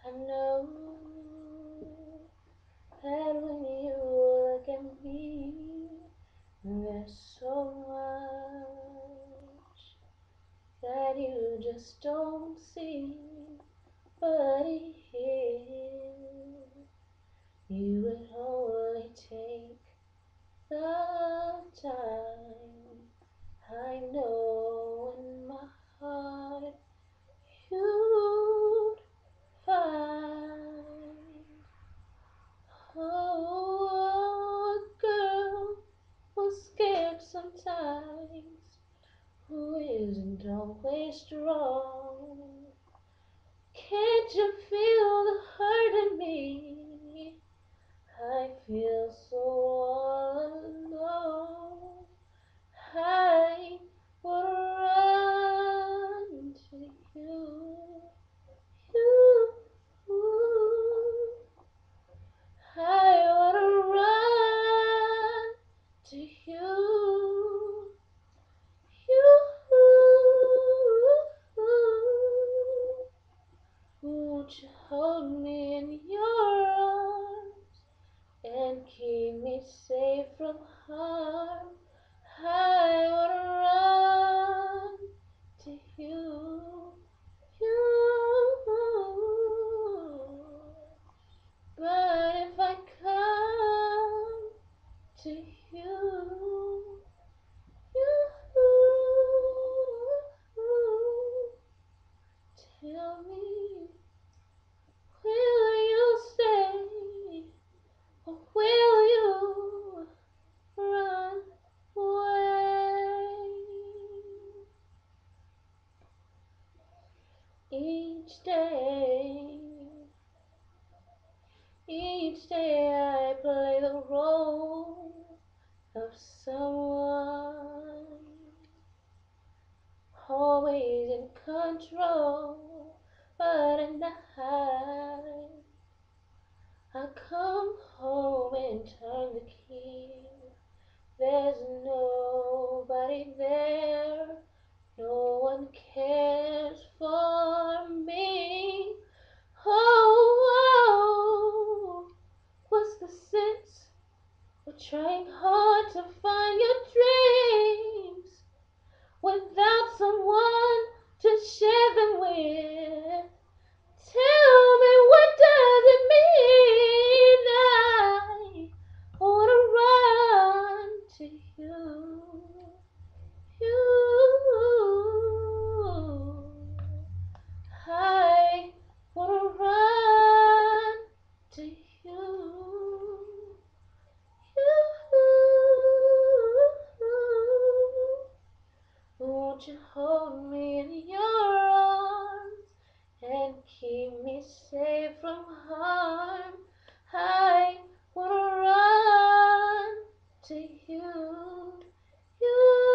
I know that when you look at me, there's so much that you just don't see. But here, you would only take the time. I know in my heart you'd find. Oh, a girl who's scared sometimes, who isn't always strong. Can't you feel the hurt in me? I feel so all alone. I would run to you, you. I would run to you, you. Won't you hold me in your arms and keep me safe from harm? I wanna run to you, you. But if I come to you, you tell me, will you stay or will you run away? Each day, each day I play the role of someone always in control, but at night I come home and turn the key. There's nobody there, no one cares for me. Oh, what's the sense of trying hard to find your dreams without someone to share them with? Tell me, what does it mean? I wanna run to you, you. I wanna run to you, you. Won't you hold me in your arms and keep me safe from harm? I wanna run to you, you.